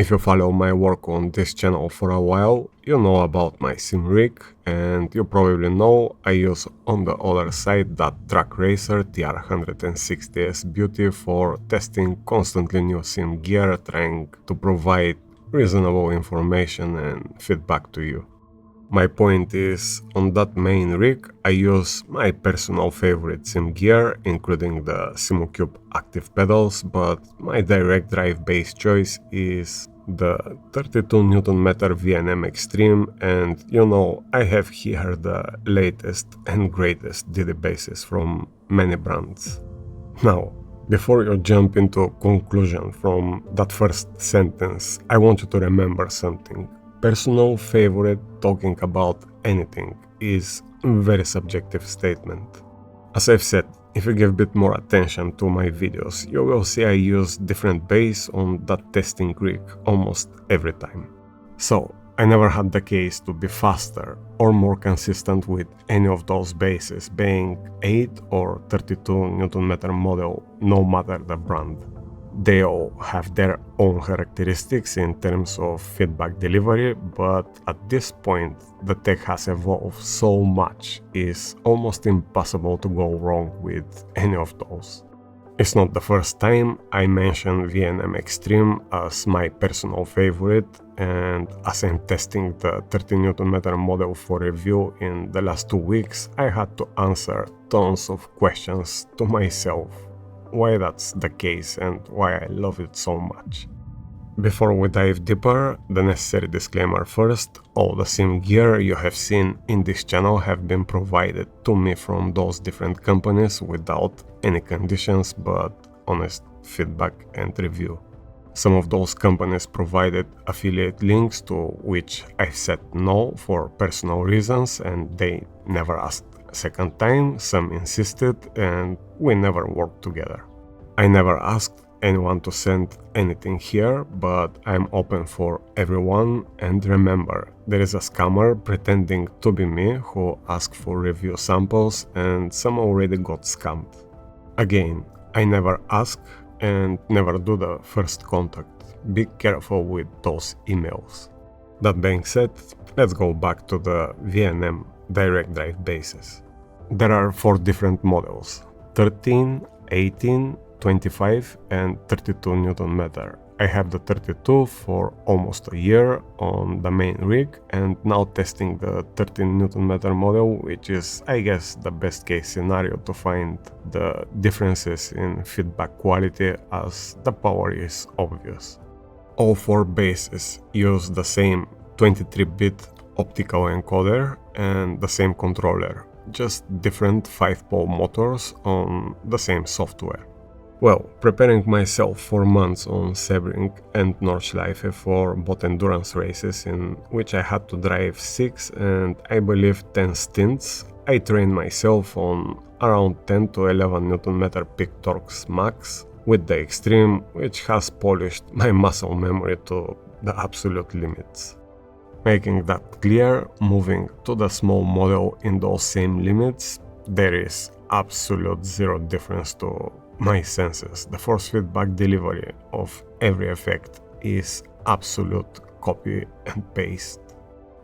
If you follow my work on this channel for a while, you know about my sim rig, and you probably know I use on the other side that track racer TR160S Beauty for testing constantly new sim gear, trying to provide reasonable information and feedback to you. My point is, on that main rig, I use my personal favorite sim gear, including the Simucube active pedals, but my direct drive base choice is the 32 Nm VNM Extreme, and you know, I have here the latest and greatest DD bases from many brands. Now, before you jump into a conclusion from that first sentence, I want you to remember something. Personal favorite talking about anything is a very subjective statement. As I've said, if you give a bit more attention to my videos, you will see I use different bass on that testing rig almost every time. So, I never had the case to be faster or more consistent with any of those bases, being 8 or 32 Nm model, no matter the brand. They all have their own characteristics in terms of feedback delivery, but at this point the tech has evolved so much, it's almost impossible to go wrong with any of those. It's not the first time I mention VNM Extreme as my personal favorite, and as I'm testing the 30 Nm model for review in the last 2 weeks, I had to answer tons of questions to myself why that's the case and why I love it so much. Before we dive deeper, the necessary disclaimer first: all the sim gear you have seen in this channel have been provided to me from those different companies without any conditions but honest feedback and review. Some of those companies provided affiliate links to which I said no for personal reasons, and they never asked a second time. Some insisted, and we never worked together. I never asked anyone to send anything here, but I'm open for everyone, and remember, there is a scammer pretending to be me who asked for review samples, and some already got scammed. Again, I never ask and never do the first contact. Be careful with those emails. That being said, let's go back to the VNM direct drive bases. There are 4 different models: 13, 18, 25 and 32 Nm. I have the 32 for almost a year on the main rig, and now testing the 13 Nm model, which is, I guess, the best case scenario to find the differences in feedback quality, as the power is obvious. All 4 bases use the same 23-bit optical encoder and the same controller, just different 5-pole motors on the same software. Well, preparing myself for months on Sebring and Nordschleife for both endurance races, in which I had to drive 6 and I believe 10 stints, I trained myself on around 10 to 11 Nm peak torques max with the Extreme, which has polished my muscle memory to the absolute limits. Making that clear, moving to the small model in those same limits, there is absolute zero difference to my senses. The force feedback delivery of every effect is absolute copy and paste.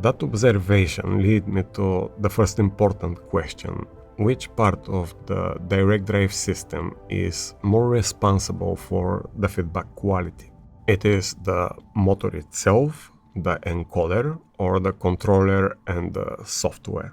That observation led me to the first important question: which part of the direct drive system is more responsible for the feedback quality? It is the motor itself, the encoder, or the controller and the software?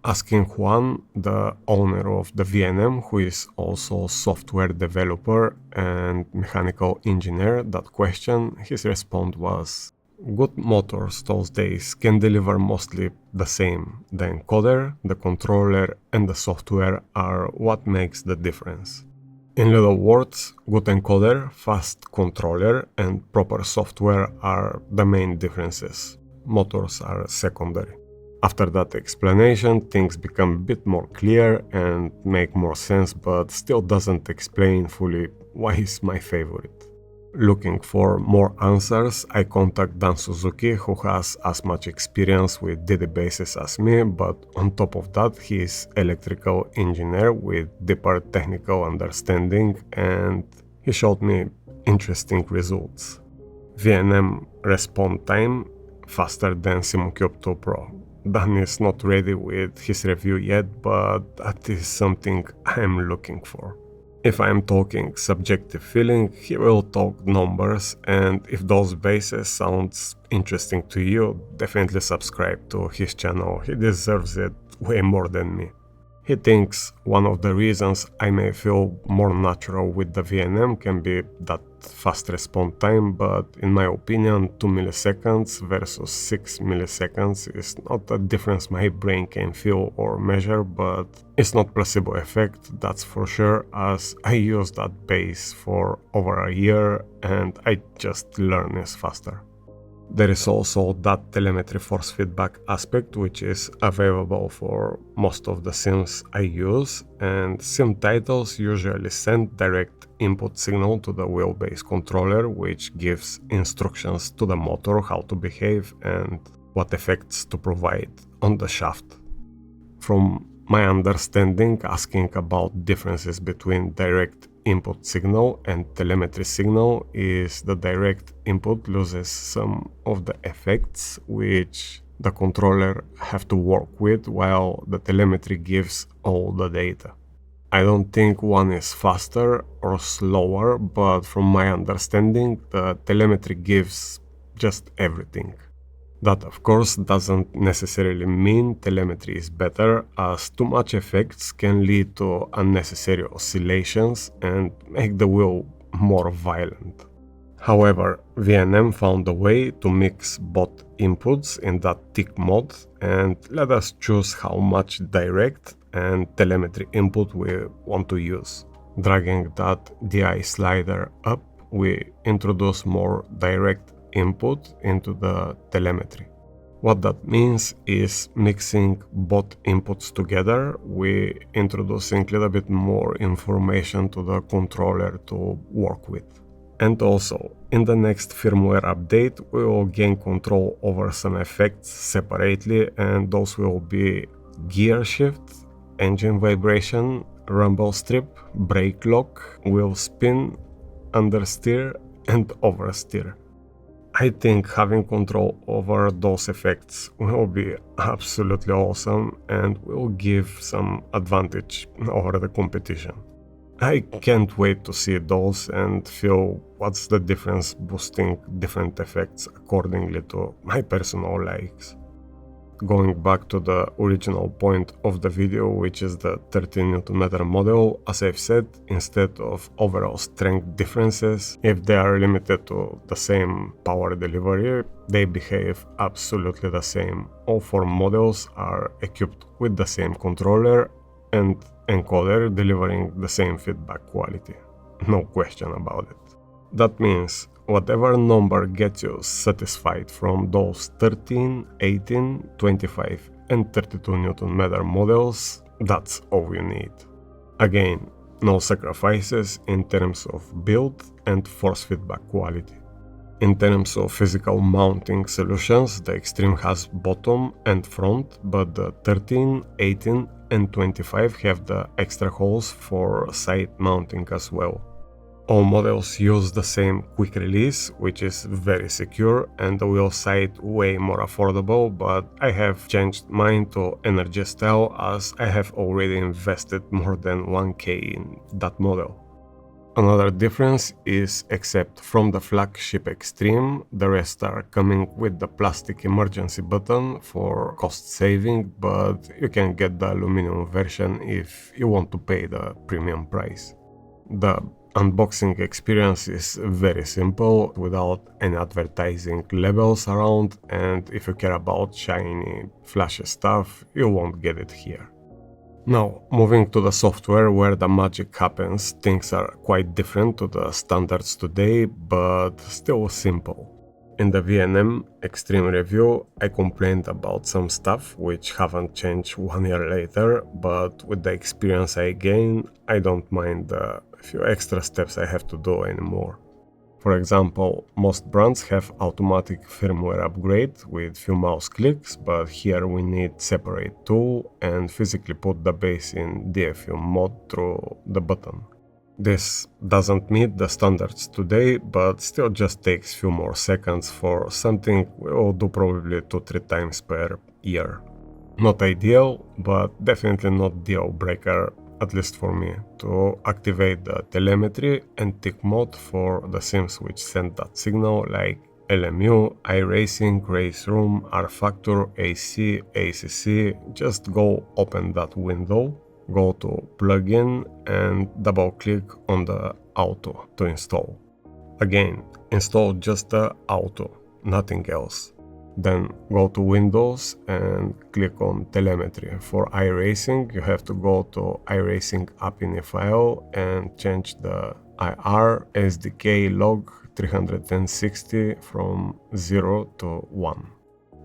Asking Juan, the owner of the VNM, who is also software developer and mechanical engineer, that question, his response was: good motors those days can deliver mostly the same. The encoder, the controller and the software are what makes the difference. In little words, good encoder, fast controller and proper software are the main differences. Motors are secondary. After that explanation, things become a bit more clear and make more sense, but still doesn't explain fully why he's my favorite. Looking for more answers, I contact Dan Suzuki, who has as much experience with DD bases as me, but on top of that, he is electrical engineer with deeper technical understanding, and he showed me interesting results. VNM response time faster than Simucube 2 Pro. Dan is not ready with his review yet, but that is something I'm looking for. If I'm talking subjective feeling, he will talk numbers, and if those bases sounds interesting to you, definitely subscribe to his channel. He deserves it way more than me. He thinks one of the reasons I may feel more natural with the VNM can be that fast response time, but in my opinion 2 milliseconds versus 6 milliseconds is not a difference my brain can feel or measure, but it's not placebo effect, that's for sure, as I use that base for over a year and I just learn it faster. There is also that telemetry force feedback aspect, which is available for most of the sims I use, and sim titles usually send direct input signal to the wheelbase controller, which gives instructions to the motor how to behave and what effects to provide on the shaft. From my understanding, asking about differences between direct input signal and telemetry signal is the direct input loses some of the effects which the controller have to work with, while the telemetry gives all the data. I don't think one is faster or slower, but from my understanding, the telemetry gives just everything. That of course doesn't necessarily mean telemetry is better, as too much effects can lead to unnecessary oscillations and make the wheel more violent. However, VNM found a way to mix both inputs in that tick mode and let us choose how much direct and telemetry input we want to use. Dragging that DI slider up, we introduce more direct input into the telemetry. What that means is mixing both inputs together, we introducing a little bit more information to the controller to work with. And also, in the next firmware update, we will gain control over some effects separately, and those will be gear shift, engine vibration, rumble strip, brake lock, wheel spin, understeer, and oversteer. I think having control over those effects will be absolutely awesome and will give some advantage over the competition. I can't wait to see those and feel what's the difference boosting different effects accordingly to my personal likes. Going back to the original point of the video, which is the 13 Nm model, as I've said, instead of overall strength differences, if they are limited to the same power delivery, they behave absolutely the same. All four models are equipped with the same controller and encoder delivering the same feedback quality. No question about it. That means whatever number gets you satisfied from those 13, 18, 25 and 32 Nm models, that's all you need. Again, no sacrifices in terms of build and force feedback quality. In terms of physical mounting solutions, the Extreme has bottom and front, but the 13, 18 and 25 have the extra holes for side mounting as well. All models use the same quick release, which is very secure, and the wheel side way more affordable, but I have changed mine to energy style as I have already invested more than 1k in that model. Another difference is, except from the flagship Extreme, the rest are coming with the plastic emergency button for cost saving, but you can get the aluminum version if you want to pay the premium price. The unboxing experience is very simple, without any advertising labels around, and if you care about shiny, flashy stuff, you won't get it here. Now, moving to the software where the magic happens, things are quite different to the standards today, but still simple. In the VNM Extreme review, I complained about some stuff which haven't changed 1 year later, but with the experience I gain, I don't mind the few extra steps I have to do anymore. For example, most brands have automatic firmware upgrade with few mouse clicks, but here we need separate tool and physically put the base in DFU mode through the button. This doesn't meet the standards today, but still just takes few more seconds for something we will do probably 2-3 times per year. Not ideal, but definitely not deal breaker, at least for me, to activate the telemetry and tick mode for the sims which send that signal, like LMU, iRacing, Race Room, R-Factor, AC, ACC. Just go open that window, go to plugin and double click on the auto to install. Again, install just the auto, nothing else. Then go to Windows and click on telemetry. For iRacing, you have to go to iRacing app.ini file and change the IR SDK log 360 from 0 to 1.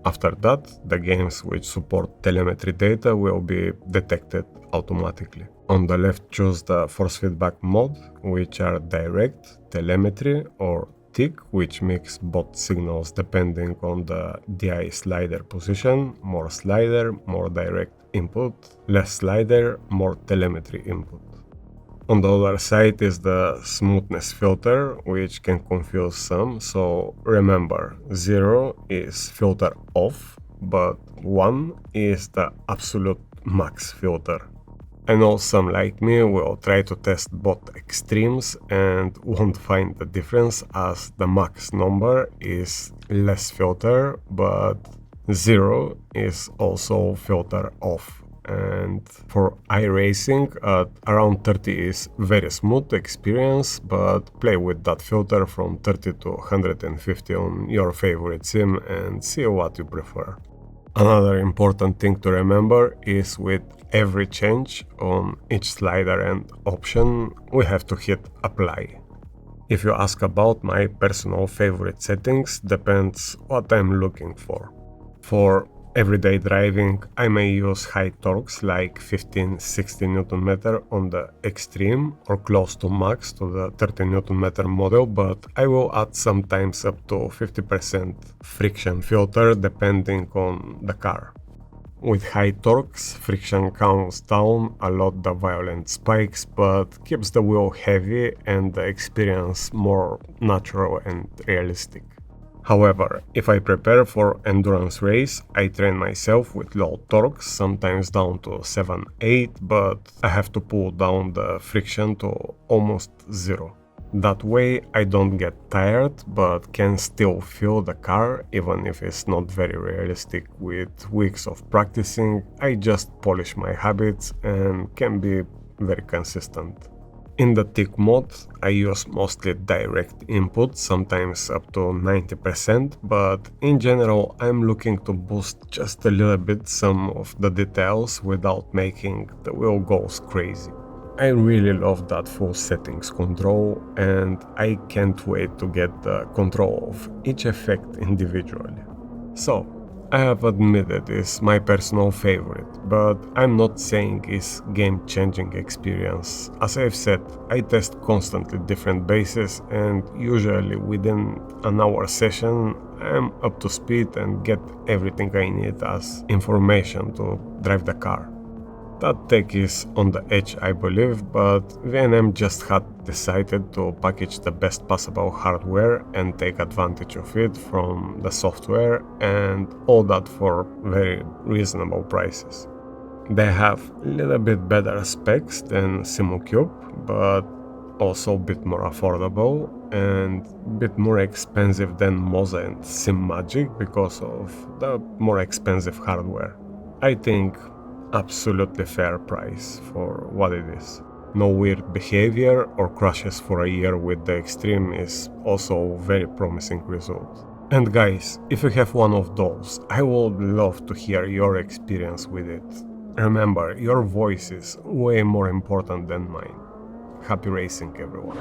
After that, the games which support telemetry data will be detected automatically. On the left, choose the force feedback mode, which are direct, telemetry, or tick, which makes both signals depending on the DI slider position, more slider, more direct input, less slider, more telemetry input. On the other side is the smoothness filter, which can confuse some, so remember, 0 is filter off, but 1 is the absolute max filter. I know some like me will try to test both extremes and won't find the difference, as the max number is less filter, but 0 is also filter off. And for iRacing, at around 30 is very smooth experience, but play with that filter from 30 to 150 on your favorite sim and see what you prefer. Another important thing to remember is with every change on each slider and option, we have to hit apply. If you ask about my personal favorite settings, depends what I'm looking for. For everyday driving, I may use high torques like 15-16 Nm on the extreme or close to max to the 30 Nm model, but I will add sometimes up to 50% friction filter depending on the car. With high torques, friction calms down a lot the violent spikes, but keeps the wheel heavy and the experience more natural and realistic. However, if I prepare for endurance race, I train myself with low torques, sometimes down to 7-8, but I have to pull down the friction to almost 0. That way I don't get tired, but can still feel the car, even if it's not very realistic. With weeks of practicing, I just polish my habits and can be very consistent. In the tick mode, I use mostly direct input, sometimes up to 90%, but in general I'm looking to boost just a little bit some of the details without making the wheel goes crazy. I really love that full settings control, and I can't wait to get the control of each effect individually. So, I have admitted it's my personal favorite, but I'm not saying it's game-changing experience. As I've said, I test constantly different bases, and usually within an hour session I'm up to speed and get everything I need as information to drive the car. That tech is on the edge, I believe, but VNM just had decided to package the best possible hardware and take advantage of it from the software, and all that for very reasonable prices. They have a little bit better specs than Simucube, but also a bit more affordable and a bit more expensive than Moza and Simagic because of the more expensive hardware. I think absolutely fair price for what it is. No weird behavior or crashes for a year with the Extreme is also a very promising result. And guys, if you have one of those, I would love to hear your experience with it. Remember, your voice is way more important than mine. Happy racing, everyone.